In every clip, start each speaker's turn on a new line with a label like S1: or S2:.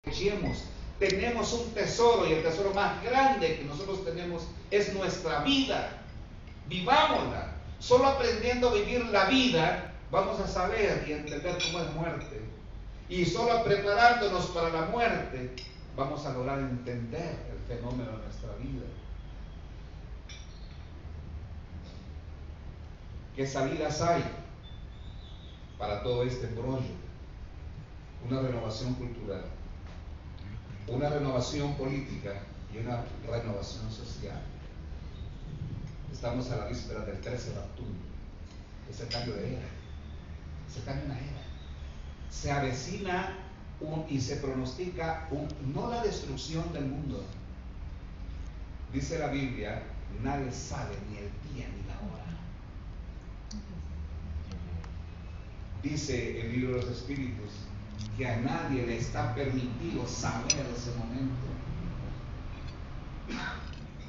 S1: aprovechemos. Tenemos un tesoro y el tesoro más grande que nosotros tenemos es nuestra vida. Vivámosla. Solo aprendiendo a vivir la vida vamos a saber y entender cómo es muerte. Y solo preparándonos para la muerte vamos a lograr entender el fenómeno de nuestra vida. ¿Qué salidas hay para todo este embrollo? Una renovación cultural, una renovación política y una renovación social. Estamos a la víspera del 13 de octubre, ese cambio de era, se cambia una era. Se avecina y se pronostica no la destrucción del mundo. Dice la Biblia, nadie sabe ni el día ni la hora. Dice el libro de los Espíritus que a nadie le está permitido saber ese momento.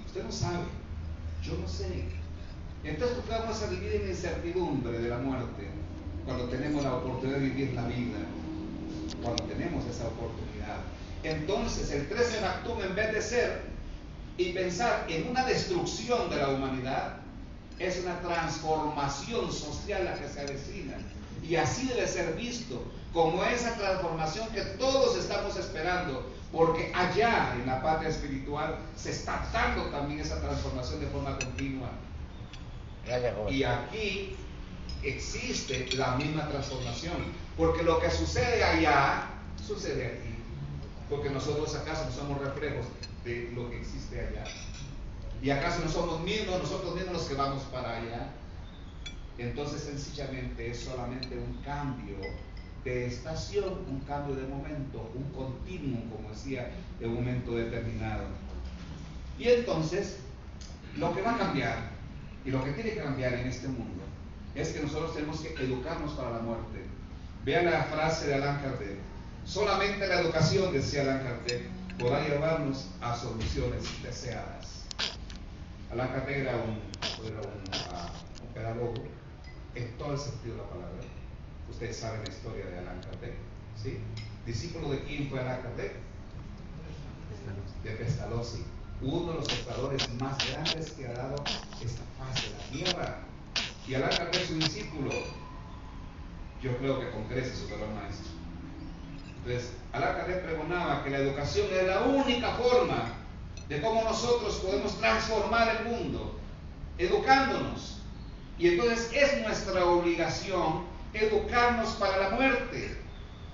S1: Usted no sabe, yo no sé. Entonces, ¿por qué vamos a vivir en la incertidumbre de la muerte cuando tenemos la oportunidad de vivir la vida? Cuando tenemos esa oportunidad. Entonces, el 13 de Actum, en vez de ser y pensar en una destrucción de la humanidad, es una transformación social la que se avecina. Y así debe ser visto, como esa transformación que todos estamos esperando, porque allá en la patria espiritual se está dando también esa transformación de forma continua. Y aquí existe la misma transformación, porque lo que sucede allá, sucede aquí, porque nosotros acaso no somos reflejos de lo que existe allá. ¿Y acaso no somos nosotros mismos los que vamos para allá? Entonces sencillamente es solamente un cambio de estación, un cambio de momento, un continuum, como decía, de un momento determinado. Y entonces, lo que va a cambiar, y lo que tiene que cambiar en este mundo, es que nosotros tenemos que educarnos para la muerte. Vean la frase de Allan Kardec. Solamente la educación, decía Allan Kardec, podrá llevarnos a soluciones deseadas. Allan Kardec era un pedagogo en todo el sentido de la palabra. Ustedes saben la historia de Allan Kardec, ¿sí? ¿Discípulo de quién fue Allan Kardec? De Pestalozzi, uno de los pensadores más grandes que ha dado esta faz de la tierra. Y Allan Kardec, su discípulo, yo creo que con creces su gran maestro. Entonces, Allan Kardec pregonaba que la educación es la única forma de cómo nosotros podemos transformar el mundo, educándonos. Y entonces es nuestra obligación educarnos para la muerte.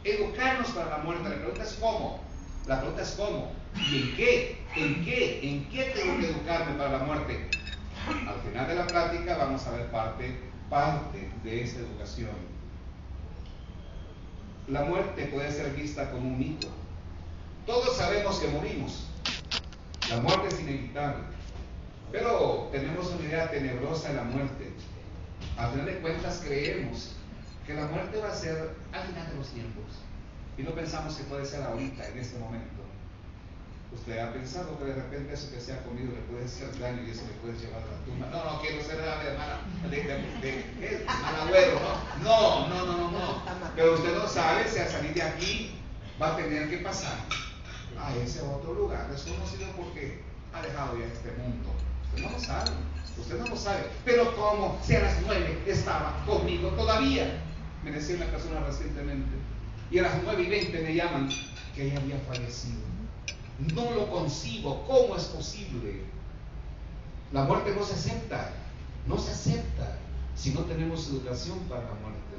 S1: Educarnos para la muerte. La pregunta es cómo. La pregunta es cómo. ¿Y en qué? ¿En qué? ¿En qué tengo que educarme para la muerte? Al final de la plática vamos a ver parte de esta educación. La muerte puede ser vista como un mito. Todos sabemos que morimos. La muerte es inevitable. Pero tenemos una idea tenebrosa de la muerte. Al final de cuentas creemos que la muerte va a ser al final de los tiempos. Y no pensamos que puede ser ahorita, en este momento. ¿Usted ha pensado que de repente eso que se ha comido le puede hacer daño y eso le puede llevar a la tumba? No quiero ser de mal agüero, ¿no? No. Pero usted no sabe si al salir de aquí va a tener que pasar a ese otro lugar desconocido porque ha dejado ya este mundo. Usted no lo sabe. Usted no lo sabe, pero como si a las 9 estaba conmigo todavía. Me decía una persona recientemente, y a las 9:20 me llaman que ella había fallecido. No lo concibo, ¿cómo es posible? La muerte no se acepta si no tenemos educación para la muerte.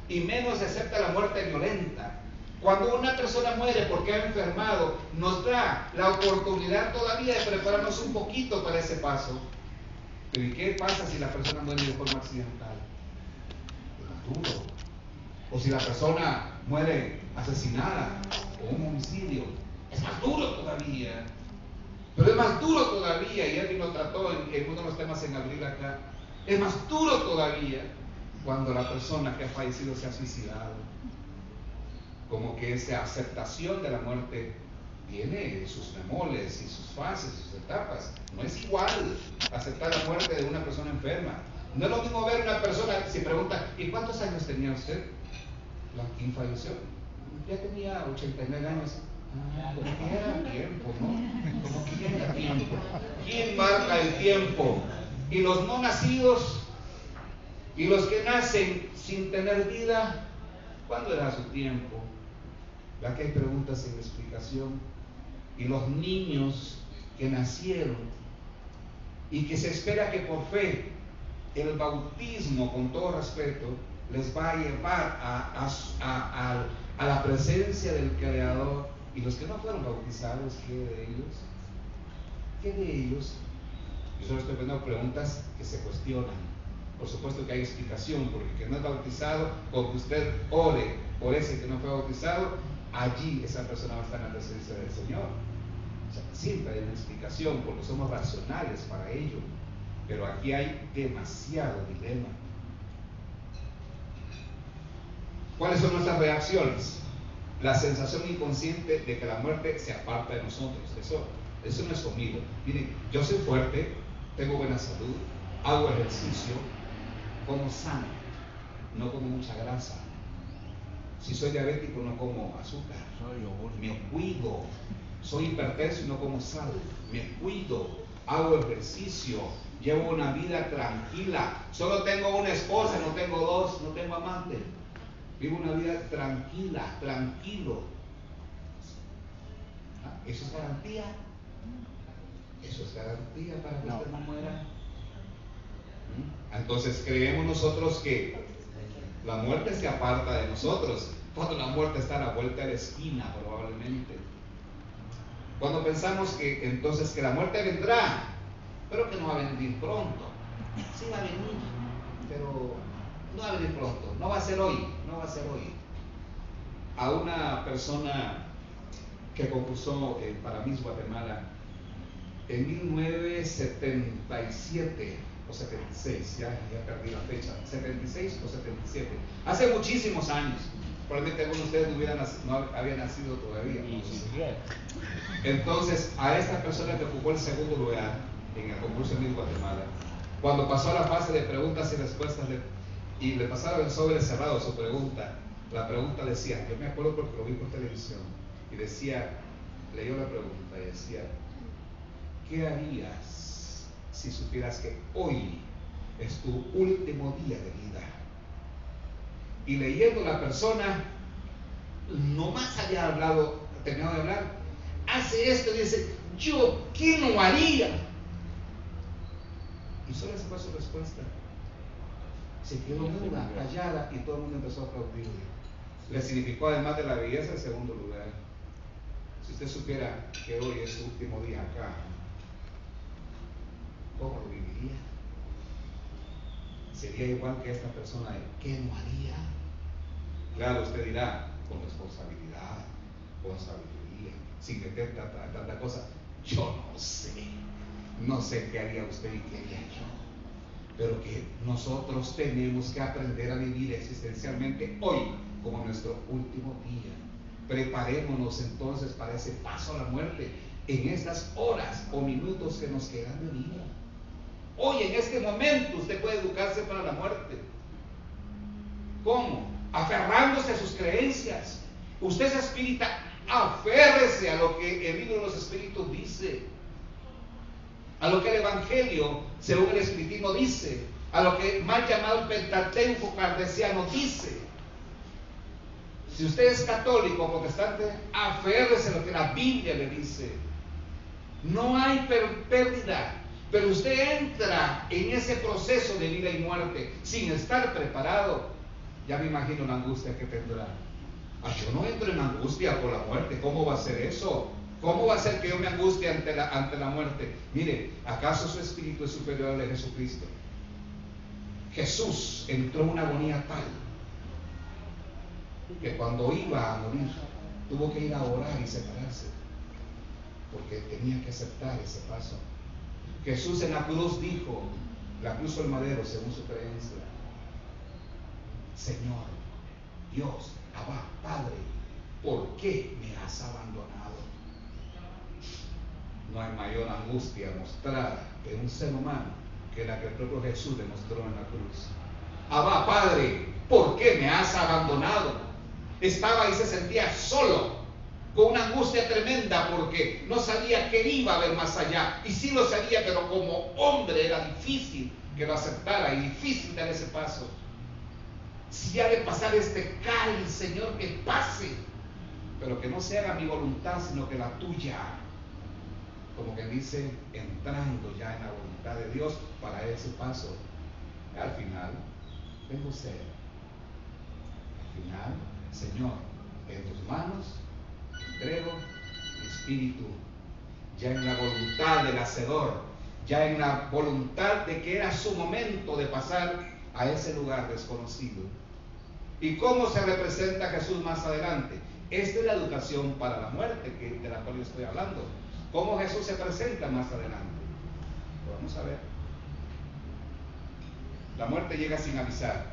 S1: Y menos se acepta la muerte violenta. Cuando una persona muere porque ha enfermado, nos da la oportunidad todavía de prepararnos un poquito para ese paso. Pero ¿y qué pasa si la persona muere de forma accidental? Es más duro. O si la persona muere asesinada o un homicidio, es más duro todavía. Pero es más duro todavía, y alguien lo trató en uno de los temas en abril acá, es más duro todavía cuando la persona que ha fallecido se ha suicidado. Como que esa aceptación de la muerte tiene sus bemoles y sus fases, sus etapas. No es igual aceptar la muerte de una persona enferma. No es lo mismo ver una persona, si pregunta, ¿y cuántos años tenía usted? ¿Quién falleció? Ya tenía 89 años. Como que ya era tiempo, ¿no? Como que ya era tiempo. ¿Quién marca el tiempo? Y los no nacidos y los que nacen sin tener vida, ¿cuándo era su tiempo? ¿Verdad que hay preguntas sin explicación? Y los niños que nacieron y que se espera que por fe el bautismo, con todo respeto, les va a llevar a la presencia del Creador. Y los que no fueron bautizados, ¿qué de ellos? ¿Qué de ellos? Yo solo estoy poniendo preguntas que se cuestionan. Por supuesto que hay explicación, porque el que no es bautizado, porque usted ore por ese que no fue bautizado, allí esa persona va a estar en la presencia del Señor. O sea, siempre hay una explicación, porque somos racionales para ello. Pero aquí hay demasiado dilema. ¿Cuáles son nuestras reacciones? La sensación inconsciente de que la muerte se aparta de nosotros. Eso no es conmigo. Miren, yo soy fuerte, tengo buena salud, hago ejercicio, como sano, no como mucha grasa. Si soy diabético, no como azúcar. Me cuido. Soy hipertenso y no como sal. Me cuido, hago ejercicio, llevo una vida tranquila. Solo tengo una esposa, no tengo dos, no tengo amante. Vivo una vida tranquila, tranquilo. ¿Eso es garantía? ¿Eso es garantía para que usted no muera? Entonces creemos nosotros que la muerte se aparta de nosotros, cuando la muerte está a la vuelta de la esquina probablemente. Cuando pensamos que entonces que la muerte vendrá, pero que no va a venir pronto. Sí va a venir, pero no va a venir pronto, no va a ser hoy, no va a ser hoy. A una persona que concursó para Miss Guatemala en 1977 o 76, ya perdí la fecha, 76 o 77, hace muchísimos años. Probablemente algunos de ustedes no habían nacido todavía. Entonces, a esta persona que ocupó el segundo lugar en el concurso de Miss Guatemala, cuando pasó a la fase de preguntas y respuestas y le pasaron el sobre cerrado su pregunta, la pregunta decía, yo me acuerdo porque lo vi por televisión, y decía, leyó la pregunta y decía, ¿qué harías si supieras que hoy es tu último día de vida? Y leyendo la persona, nomás había terminado de hablar, hace esto y dice, ¿yo qué no haría? Y solo esa fue su respuesta. Se quedó muda, callada, y todo el mundo empezó a aplaudir. Le significó, además de la belleza, el segundo lugar. Si usted supiera que hoy es su último día acá, ¿cómo lo viviría? Sería igual que esta persona de ¿qué no haría? Claro, usted dirá, con responsabilidad, con sabiduría, sin meter tanta cosa. Yo no sé qué haría usted y qué haría yo, pero que nosotros tenemos que aprender a vivir existencialmente hoy como nuestro último día. Preparémonos entonces para ese paso a la muerte en estas horas o minutos que nos quedan de vida. Hoy, en este momento, usted puede educarse para la muerte. ¿Cómo? Aferrándose a sus creencias. Usted es espírita, aférrese a lo que el libro de los espíritus dice, a lo que el Evangelio, según el espiritismo, dice, a lo que mal llamado el Pentateuco cardesiano dice. Si usted es católico o protestante, aférrese a lo que la Biblia le dice. No hay pérdida. Pero usted entra en ese proceso de vida y muerte sin estar preparado. Ya me imagino la angustia que tendrá. Yo no entro en angustia por la muerte. ¿Cómo va a ser eso? ¿Cómo va a ser que yo me angustie ante la muerte? Mire, ¿acaso su espíritu es superior al de Jesucristo? Jesús entró en una agonía tal que cuando iba a morir tuvo que ir a orar y separarse, porque tenía que aceptar ese paso. Jesús en la cruz dijo, la cruz o el madero según su creencia, Señor, Dios, Abba, Padre, ¿por qué me has abandonado? No hay mayor angustia mostrada en un ser humano que la que el propio Jesús demostró en la cruz. Abba, Padre, ¿por qué me has abandonado? Estaba y se sentía solo. con una angustia tremenda porque no sabía que iba a ver más allá. Y sí lo sabía, pero como hombre era difícil que lo aceptara y difícil dar ese paso. Si ha de pasar este cáliz, Señor, que pase, pero que no se haga mi voluntad, sino que la tuya. Como que dice, entrando ya en la voluntad de Dios para ese paso. Al final, vengo a ser. Al final, Señor, en tus manos entrego mi espíritu, ya en la voluntad del Hacedor, ya en la voluntad de que era su momento de pasar a ese lugar desconocido. ¿Y cómo se representa Jesús más adelante? Esta es la educación para la muerte de la cual yo estoy hablando. ¿Cómo Jesús se presenta más adelante? Lo vamos a ver. La muerte llega sin avisar,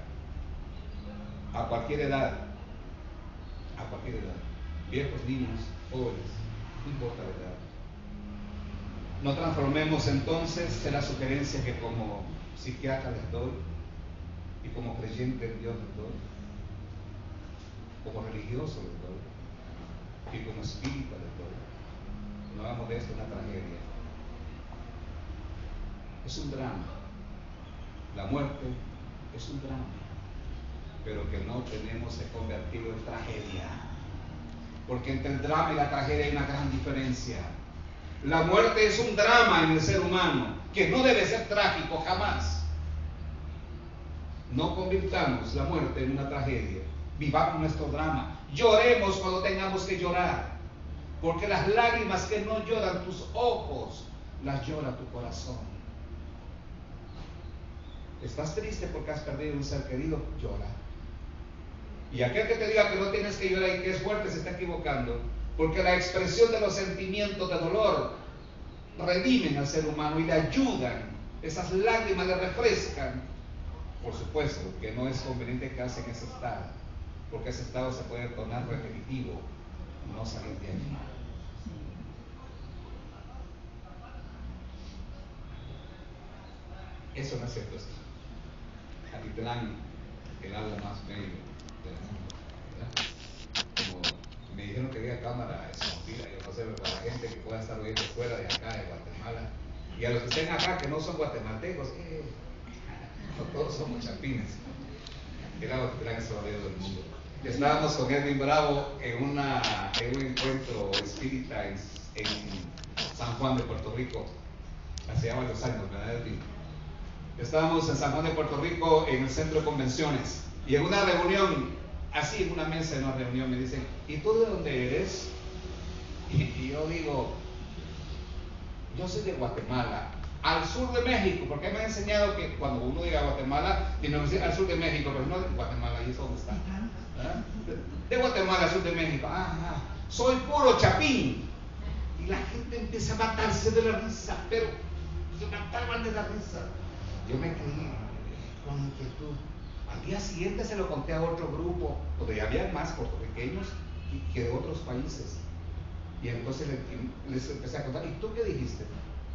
S1: a cualquier edad, viejos, niños, jóvenes, no importa la edad. No transformemos entonces en la sugerencia que como psiquiatra les doy y como creyente en Dios les doy, como religioso les doy y como espírita les doy. No hagamos de esto una tragedia. Es un drama. La muerte es un drama, pero que no tenemos que convertirlo en tragedia, porque entre el drama y la tragedia hay una gran diferencia. La muerte es un drama en el ser humano que no debe ser trágico jamás. No convirtamos la muerte en una tragedia. Vivamos nuestro drama. Lloremos cuando tengamos que llorar, porque las lágrimas que no lloran tus ojos, las llora tu corazón. ¿Estás triste porque has perdido un ser querido? Llora. Y aquel que te diga que no tienes que llorar y que es fuerte se está equivocando, porque la expresión de los sentimientos de dolor redimen al ser humano y le ayudan. Esas lágrimas le refrescan. Por supuesto que no es conveniente quedarse en ese estado, porque ese estado se puede tornar repetitivo y no salir de allí. Eso no es cierto. Atitlán, el agua más bello del mundo, ¿verdad? Como me dijeron que había cámara escondida, yo no sé, para la gente que pueda estar viendo fuera de acá, de Guatemala, y a los que estén acá que no son guatemaltecos, no todos somos chapines. El agua de Atitlán es el más bello del mundo. Estábamos con Edwin Bravo en un encuentro espírita en San Juan de Puerto Rico, hace ya varios años, ¿verdad, Edwin? Estábamos en San Juan de Puerto Rico en el centro de convenciones y en una reunión, así en una mesa de una reunión me dicen, ¿y tú de dónde eres? Y yo digo, yo soy de Guatemala, al sur de México, porque me han enseñado que cuando uno diga Guatemala, tiene que decir al sur de México, pero no de Guatemala, ¿y eso dónde está? ¿Ah? De Guatemala, al sur de México. Soy puro chapín. Y la gente empieza a matarse de la risa, pero se mataban de la risa. Yo me quedé con inquietud. Al día siguiente se lo conté a otro grupo, donde había más puertorriqueños que de otros países. Y entonces les empecé a contar, ¿y tú qué dijiste?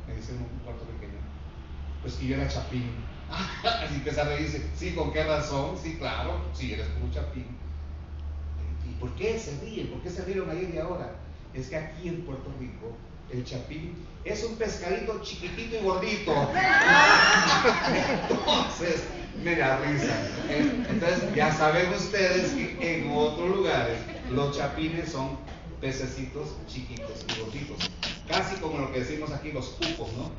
S1: Me dice un puertorriqueño. Pues que yo era chapín. Así empecé a reírse. Sí, ¿con qué razón? Sí, claro, sí, eres puro chapín. ¿Y por qué se ríen? ¿Por qué se rieron ayer y ahora? Es que aquí en Puerto Rico, el chapín es un pescadito chiquitito y gordito. Entonces, me da risa. Entonces, ya saben ustedes que en otros lugares los chapines son pececitos chiquitos y gorditos. Casi como lo que decimos aquí los pupos, ¿no?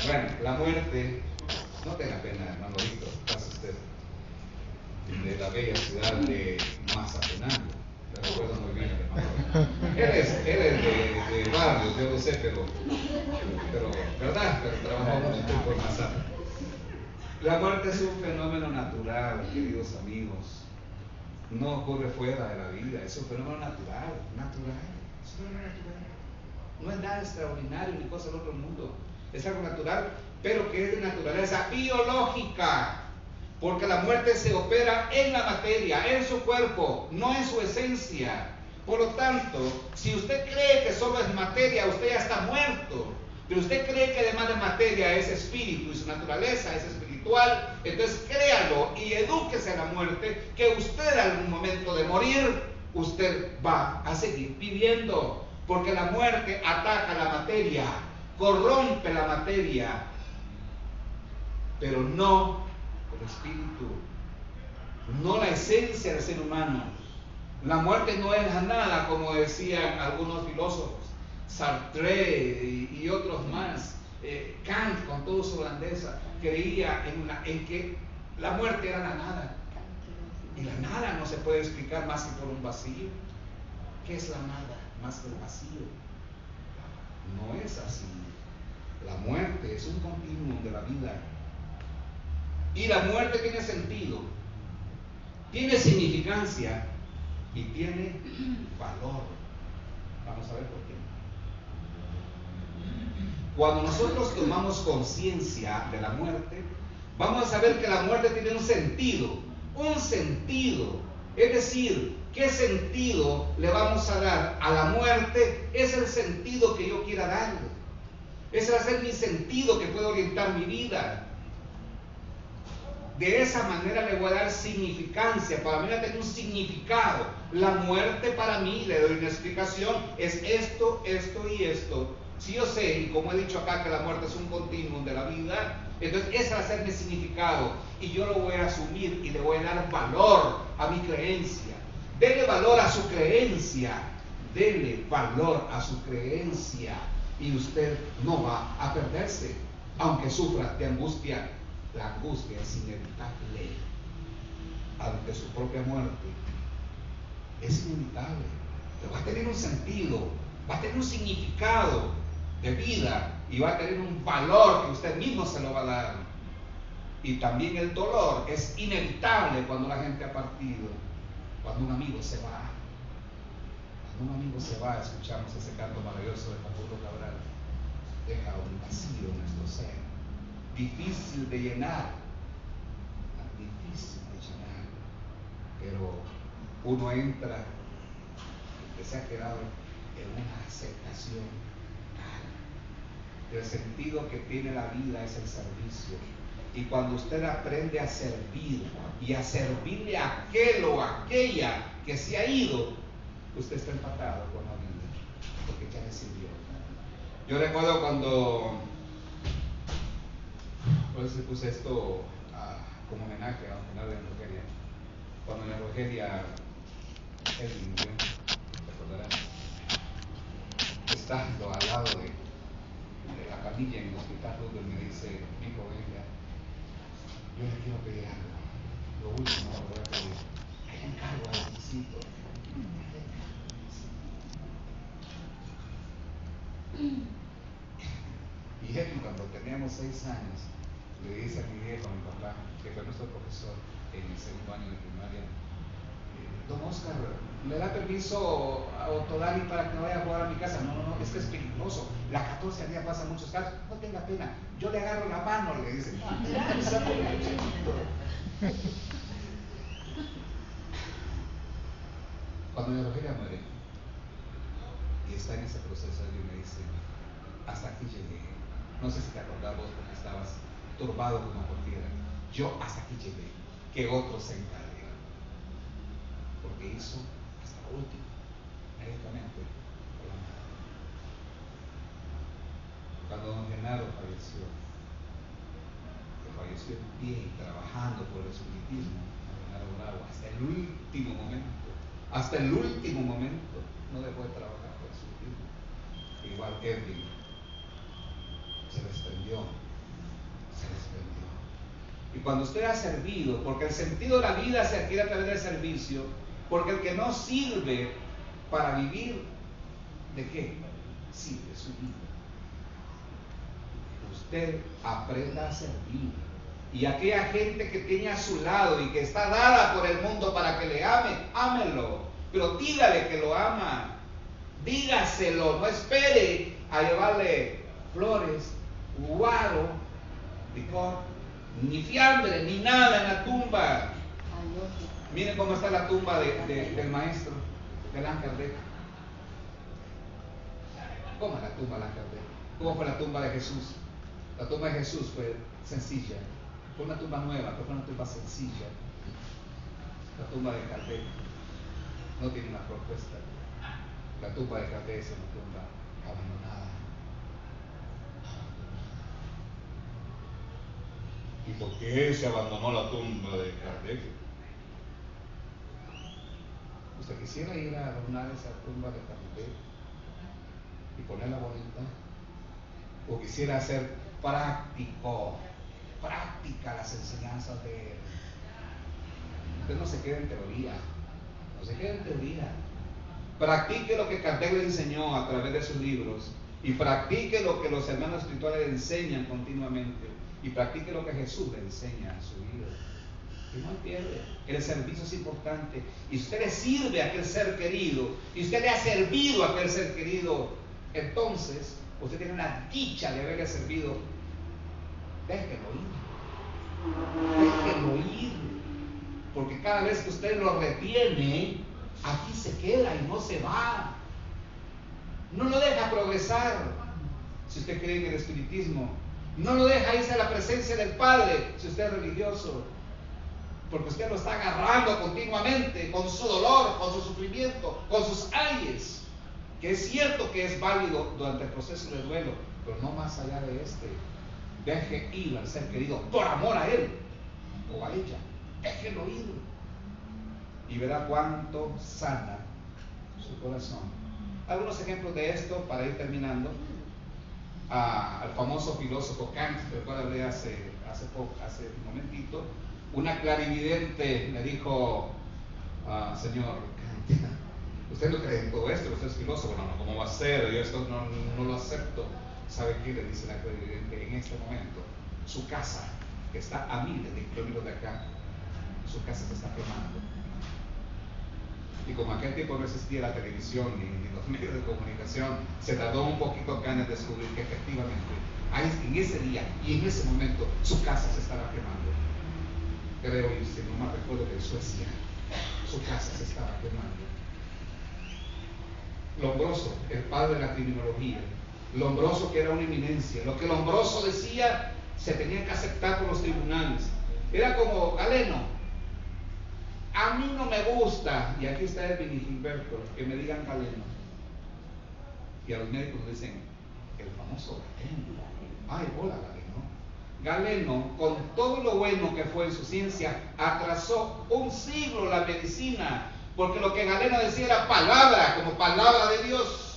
S1: Bueno, la muerte, no tenga pena, hermano Víctor, pasa usted, de la bella ciudad de Mazatenango. Me recuerdo muy bien, hermano. Él es de barrio, yo lo sé, pero ¿verdad? Pero trabajó mucho tiempo en Mazatenango. La muerte es un fenómeno natural, queridos amigos. No ocurre fuera de la vida, es un fenómeno natural. Es un fenómeno natural. No es nada extraordinario ni cosa del otro mundo. Es algo natural, pero que es de naturaleza biológica. Porque la muerte se opera en la materia, en su cuerpo, no en su esencia. Por lo tanto, si usted cree que solo es materia, usted ya está muerto. Pero usted cree que además de materia es espíritu y su naturaleza es espiritual, entonces créalo y edúquese a la muerte, que usted en algún momento de morir usted va a seguir viviendo, porque la muerte ataca la materia, corrompe la materia, pero no el espíritu, no la esencia del ser humano. La muerte no es nada, como decían algunos filósofos, Sartre y otros más. Kant, con toda su grandeza, creía en que la muerte era la nada. Y la nada no se puede explicar más que por un vacío. ¿Qué es la nada más que el vacío? No es así. La muerte es un continuum de la vida. Y la muerte tiene sentido, tiene significancia y tiene valor. Vamos a ver por qué. Cuando nosotros tomamos conciencia de la muerte, vamos a saber que la muerte tiene un sentido. Es decir, ¿qué sentido le vamos a dar a la muerte? Es el sentido que yo quiera darle. Ese va a ser mi sentido que puede orientar mi vida. De esa manera le voy a dar significancia. Para mí va a tener un significado. La muerte para mí, le doy una explicación, es esto, esto y esto. Si yo sé, y como he dicho acá, que la muerte es un continuum de la vida, entonces ese va a ser mi significado. Y yo lo voy a asumir y le voy a dar valor a mi creencia. Dele valor a su creencia. Dele valor a su creencia. Y usted no va a perderse, aunque sufra de angustia. La angustia es inevitable ante su propia muerte. Es inevitable. Pero va a tener un sentido, va a tener un significado de vida y va a tener un valor que usted mismo se lo va a dar. Y también el dolor es inevitable cuando la gente ha partido, cuando un amigo se va. Cuando un amigo se va, escuchamos ese canto maravilloso de Facundo Cabral. Deja un vacío en nuestro ser, difícil de llenar, pero uno entra que se ha quedado en una aceptación tal. El sentido que tiene la vida es el servicio, y cuando usted aprende a servir y a servirle a aquel o aquella que se ha ido, usted está empatado con la vida, porque ya le sirvió. Yo recuerdo cuando, por eso puse esto como homenaje a don Genaro de Rogelia. Cuando en Rogelia él murió, recordarán, estando al lado de la camilla en el hospital Rudolf, me dice: hijo, venga, yo le quiero pedir algo. Lo último que voy a pedir, hay un cargo al necesito. Y él, cuando teníamos 6 años, le dice a mi viejo, a mi papá, que fue nuestro profesor en el segundo año de primaria: don Oscar, ¿le da permiso a Otodani para que no vaya a jugar a mi casa? No, es que es peligroso. La 14 al día pasan muchos casos. No tenga pena, yo le agarro la mano, le dice. Cuando mi Rogelia muere y está en ese proceso, él me dice: hasta aquí llegué. No sé si te acordás vos, porque estabas turbado como cualquiera. Yo hasta aquí llegué, que otros se encarguen, porque hizo hasta lo último, médicamente, por la mano. Cuando don Genaro falleció, que falleció en pie y trabajando por el espiritismo, don Genaro Bravo, hasta el último momento, no dejó de trabajar por el espiritismo. Igual Edwin se desprendió. Y cuando usted ha servido, porque el sentido de la vida se adquiere a través del servicio, porque el que no sirve para vivir, ¿de qué sirve su vida? Usted aprenda a servir, y aquella gente que tiene a su lado y que está dada por el mundo para que le ame, ámelo, pero dígale que lo ama, dígaselo, no espere a llevarle flores, guaro, licor, ni fiambre, ni nada en la tumba. Miren cómo está la tumba del maestro, del Ángel Kardec. ¿Cómo es la tumba del Ángel Kardec? ¿Cómo fue la tumba de Jesús? La tumba de Jesús fue sencilla, fue una tumba nueva, pero fue una tumba sencilla. La tumba de Kardec. no tiene una propuesta. La tumba de Kardec es una tumba abandonada. ¿Y por qué se abandonó la tumba de Kardec? ¿Usted quisiera ir a adornar esa tumba de Kardec y ponerla bonita? ¿O quisiera hacer práctica las enseñanzas de él? Usted no se quede en teoría, no se quede en teoría. Practique lo que Kardec le enseñó a través de sus libros, y practique lo que los hermanos espirituales le enseñan continuamente, y practique lo que Jesús le enseña en su vida. Y no pierde. El servicio es importante. Y si usted le sirve a aquel ser querido, y usted le ha servido a aquel ser querido, entonces usted tiene la dicha de haberle servido. Déjelo ir. Déjelo ir. Porque cada vez que usted lo retiene, aquí se queda y no se va. No lo deja progresar. Si usted cree en el espiritismo, no lo deja irse a la presencia del Padre si usted es religioso. Porque usted lo está agarrando continuamente con su dolor, con su sufrimiento, con sus ayes. Que es cierto que es válido durante el proceso de duelo, pero no más allá de este. Deje ir al ser querido por amor a él o a ella. Déjelo ir. Y verá cuánto sana su corazón. Algunos ejemplos de esto para ir terminando. Al famoso filósofo Kant, del cual hablé hace un momentito. Una clarividente le dijo: señor Kant, usted no cree en todo esto, usted es filósofo. No, ¿cómo va a ser? Yo esto no lo acepto. ¿Sabe qué le dice la clarividente? En este momento, su casa, que está a miles de kilómetros de acá, su casa se está quemando. Y como aquel tiempo no existía la televisión ni los medios de comunicación, se tardó un poquito acá en descubrir que efectivamente en ese día y en ese momento su casa se estaba quemando. Creo, y si no me recuerdo, que en Suecia su casa se estaba quemando. Lombroso, el padre de la criminología, Lombroso, que era una eminencia, lo que Lombroso decía se tenía que aceptar por los tribunales. Era como Galeno: a mí no me gusta, y aquí está Edwin y Gilberto, que me digan Galeno. Y a los médicos dicen: el famoso Galeno. Ay, hola Galeno. Galeno, con todo lo bueno que fue en su ciencia, atrasó un siglo la medicina, porque lo que Galeno decía era palabra, como palabra de Dios.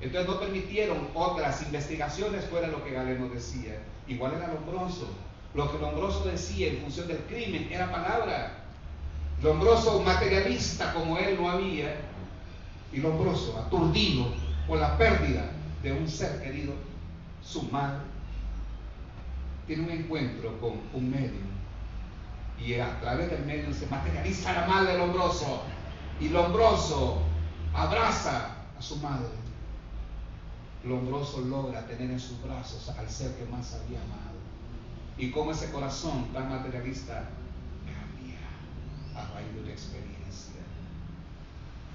S1: Entonces no permitieron otras investigaciones fuera lo que Galeno decía. Igual era Lombroso. Lo que Lombroso decía en función del crimen era palabra. Lombroso materialista como él no había, y Lombroso aturdido por la pérdida de un ser querido, su madre, tiene un encuentro con un medium, y a través del medium se materializa la madre de Lombroso, y Lombroso abraza a su madre. Lombroso logra tener en sus brazos al ser que más había amado, y como ese corazón tan materialista a raíz de una experiencia.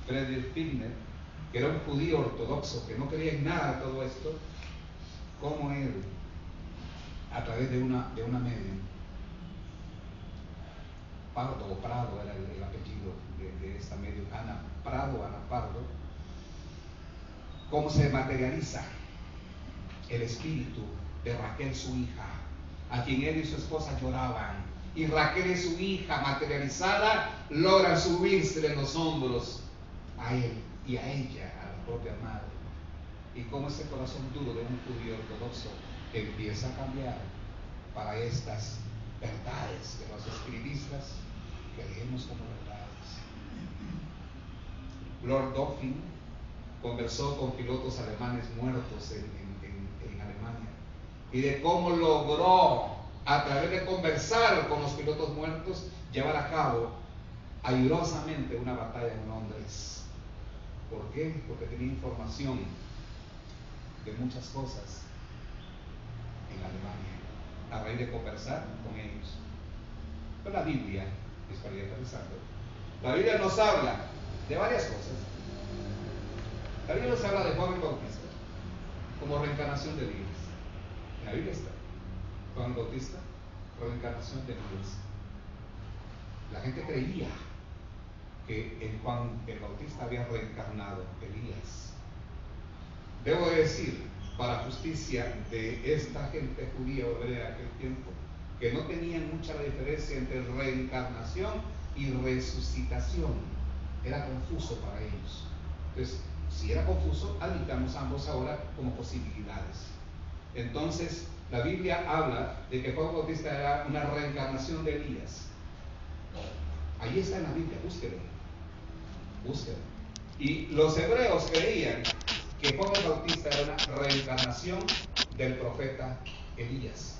S1: Friedrich Filner, que era un judío ortodoxo que no creía en nada de todo esto, como él, a través de una medium, Pardo o Prado era el apellido de esta medium, Ana Pardo, cómo se materializa el espíritu de Raquel, su hija, a quien él y su esposa lloraban. Y Raquel y su hija materializada logran subirse en los hombros a él y a ella, a la propia madre. Y cómo ese corazón duro de un judío ortodoxo empieza a cambiar para estas verdades que los espiritistas creemos como verdades. Lord Dauphin conversó con pilotos alemanes muertos en Alemania, y de cómo logró, a través de conversar con los pilotos muertos, llevar a cabo airosamente una batalla en Londres. ¿Por qué? Porque tenía información de muchas cosas en Alemania a raíz de conversar con ellos. Pero la Biblia, es para ir aterrizando, la Biblia nos habla de varias cosas. La Biblia nos habla de Juan el Bautista como reencarnación de Dios. En la Biblia está Juan el Bautista, reencarnación de Dios. La gente creía que en Juan el Bautista había reencarnado Elías. Debo decir, para justicia de esta gente judía o hebrea de aquel tiempo, que no tenían mucha la diferencia entre reencarnación y resucitación. Era confuso para ellos. Entonces, si era confuso, admitamos ambos ahora como posibilidades. Entonces, la Biblia habla de que Juan Bautista era una reencarnación de Elías. Ahí está en la Biblia, búsquelo. Búsquelo. Y los hebreos creían que Juan el Bautista era una reencarnación del profeta Elías.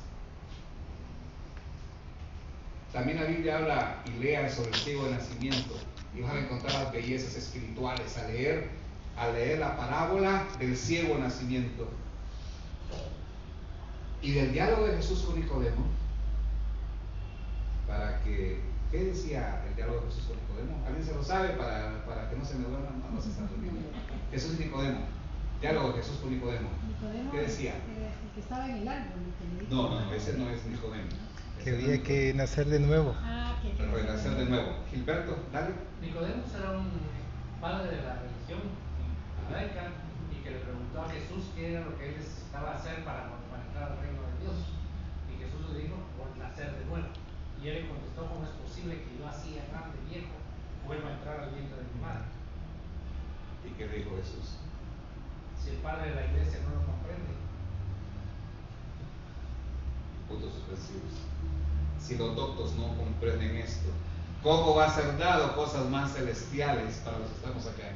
S1: También la Biblia habla y lea sobre el ciego de nacimiento y van a encontrar las bellezas espirituales a leer la parábola del ciego de nacimiento y del diálogo de Jesús con Nicodemo. ¿Qué decía el diálogo de Jesús con Nicodemo? ¿Alguien se lo sabe para que no se me duerman? No se están durmiendo. Jesús y Nicodemo. Diálogo de Jesús con Nicodemo. ¿Qué decía?
S2: El que estaba en el árbol.
S1: No, ese no es Nicodemo.
S3: Que había que nacer de nuevo.
S1: Renacer de nuevo. Gilberto, dale.
S4: Nicodemo era un padre de la religión judaica y que le preguntó a Jesús qué era lo que él necesitaba hacer para entrar al reino de Dios. Y Jesús le dijo, por nacer de nuevo. Y él le contestó, ¿cómo es posible que yo así grande, viejo, vuelva a entrar al vientre de mi madre?
S1: ¿Y qué le dijo Jesús?
S4: Si el padre de la iglesia no lo comprende.
S1: Puntos suspensivos. Si los doctos no comprenden esto, ¿cómo va a ser dado cosas más celestiales para los que estamos acá?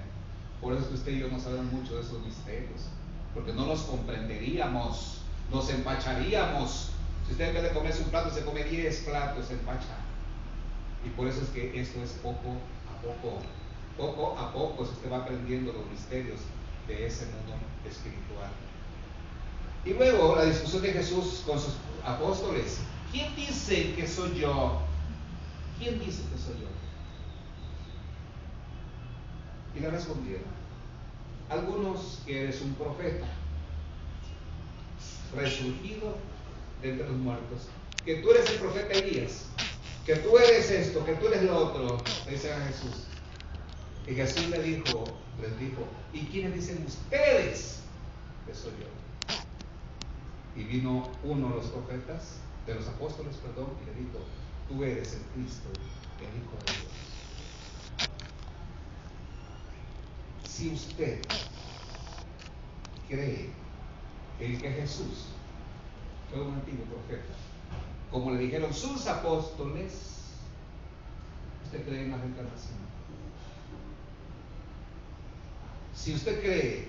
S1: Por eso es que usted y yo no sabemos mucho de esos misterios, porque no los comprenderíamos, nos empacharíamos. Si usted en vez de comerse un plato se come 10 platos, se empacha. Y por eso es que esto es poco a poco, si usted va aprendiendo los misterios de ese mundo espiritual. Y luego la discusión de Jesús con sus apóstoles. ¿Quién dice que soy yo? ¿Quién dice que soy yo? Y le respondieron, algunos que eres un profeta, resurgido de entre los muertos, que tú eres el profeta Elías, que tú eres esto, que tú eres lo otro, le dicen a Jesús. Y Jesús les dijo, ¿y quiénes dicen ustedes que soy yo? Y vino uno de los profetas, de los apóstoles, y le dijo, tú eres el Cristo, el Hijo de Dios. Si usted cree en que Jesús fue un antiguo profeta, como le dijeron sus apóstoles, usted cree en la reencarnación. Si usted cree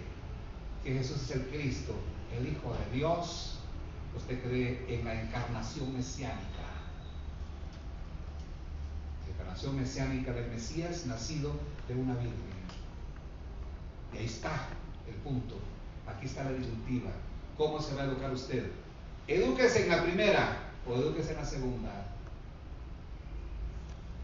S1: que Jesús es el Cristo, el Hijo de Dios, usted cree en la encarnación mesiánica. La encarnación mesiánica del Mesías nacido de una virgen. Y ahí está el punto. Aquí está la disyuntiva. ¿Cómo se va a educar usted? Edúquese en la primera o edúquese en la segunda.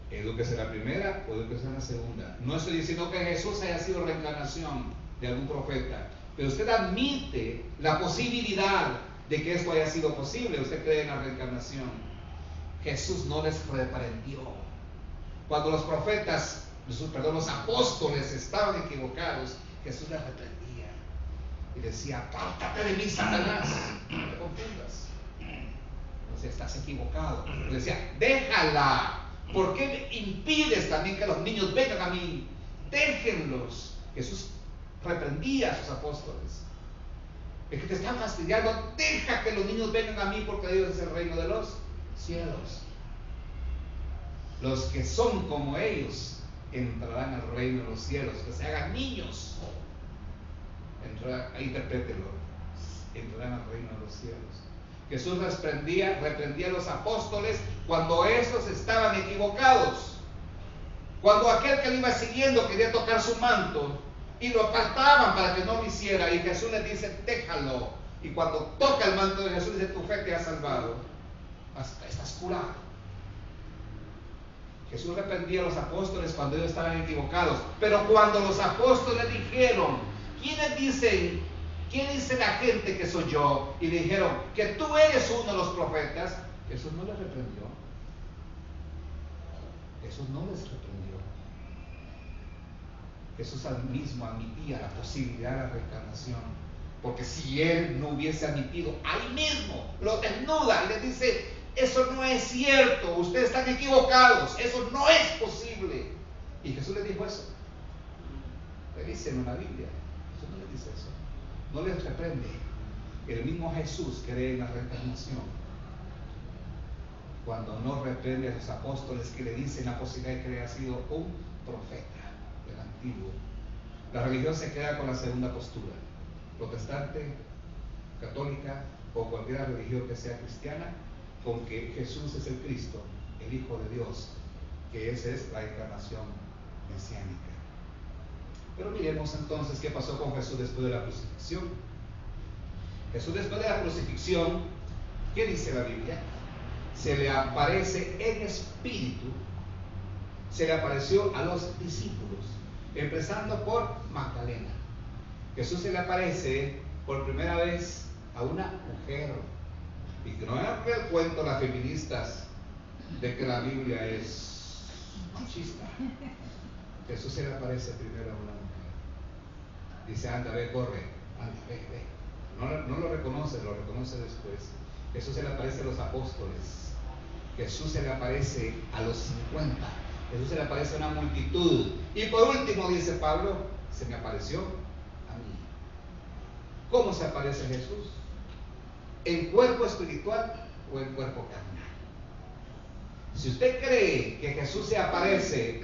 S1: Edúquese en la primera o edúquese en la segunda. No estoy diciendo que Jesús haya sido reencarnación de algún profeta, pero usted admite la posibilidad de que esto haya sido posible. Usted cree en la reencarnación. Jesús no les reprendió. Cuando los profetas, los apóstoles estaban equivocados, Jesús les reprendía y decía, apártate de mí, Satanás, no te confundas. Entonces estás equivocado. Le decía, déjala. ¿Por qué me impides también que los niños vengan a mí? Déjenlos. Jesús reprendía a sus apóstoles. Es que te están fastidiando. Deja que los niños vengan a mí, porque Dios es el reino de los cielos. Los que son como ellos entrarán al reino de los cielos. Que se hagan niños. Interprételo. Entrarán al reino de los cielos. Jesús reprendía a los apóstoles cuando estos estaban equivocados. Cuando aquel que le iba siguiendo quería tocar su manto y lo apartaban para que no lo hiciera, y Jesús les dice, déjalo. Y cuando toca el manto de Jesús, dice, tu fe te ha salvado. Estás curado. Jesús reprendía a los apóstoles cuando ellos estaban equivocados. Pero cuando los apóstoles dijeron, ¿quién dice la gente que soy yo? Y le dijeron, que tú eres uno de los profetas. Jesús no les reprendió. Jesús no les reprendió. Jesús mismo admitía la posibilidad de la reencarnación, porque si él no hubiese admitido, ahí mismo lo desnuda y le dice: eso no es cierto, ustedes están equivocados, eso no es posible. Y Jesús le dijo eso. Revisen en la Biblia, Jesús no les dice eso, no les reprende. El mismo Jesús cree en la reencarnación cuando no reprende a los apóstoles que le dicen la posibilidad de que haya sido un profeta del antiguo. La religión se queda con la segunda postura, protestante, católica o cualquier religión que sea cristiana, con que Jesús es el Cristo, el Hijo de Dios, que esa es la encarnación mesiánica. Pero miremos entonces qué pasó con Jesús después de la crucifixión. Jesús después de la crucifixión, ¿qué dice la Biblia? Se le aparece en espíritu, se le apareció a los discípulos, empezando por Magdalena. Jesús se le aparece por primera vez a una mujer, y que no es el cuento de las feministas de que la Biblia es machista. Jesús se le aparece primero a una mujer. Dice: anda, ve, corre, anda, ve. No lo reconoce después. Jesús se le aparece a los apóstoles. Jesús se le aparece a los 50. Jesús se le aparece a una multitud. Y por último, dice Pablo, se me apareció a mí. ¿Cómo se aparece Jesús? ¿En cuerpo espiritual o en cuerpo carnal? Si usted cree que Jesús se aparece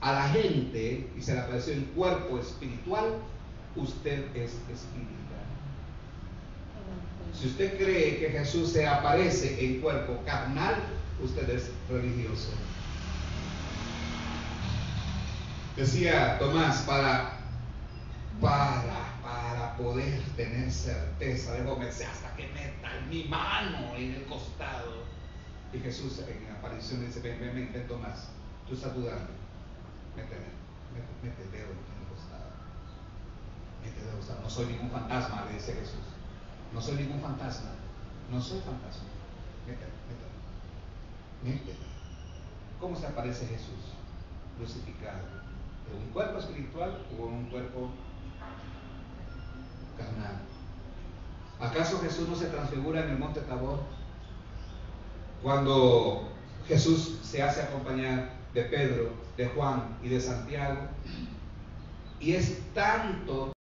S1: a la gente y se le apareció en cuerpo espiritual, usted es espiritual. Si usted cree que Jesús se aparece en cuerpo carnal, usted es religioso. Decía Tomás: para poder tener certeza, debo meter hasta que meta mi mano en el costado. Y Jesús en la aparición dice: ven, Tomás, tú estás dudando, mete el dedo en el costado. Mete el dedo en el costado. No soy ningún fantasma, le dice Jesús. No soy ningún fantasma. No soy fantasma. Mételo. ¿Cómo se aparece Jesús? Crucificado. ¿En un cuerpo espiritual o en un cuerpo carnal? ¿Acaso Jesús no se transfigura en el monte Tabor? Cuando Jesús se hace acompañar de Pedro, de Juan y de Santiago, y es tanto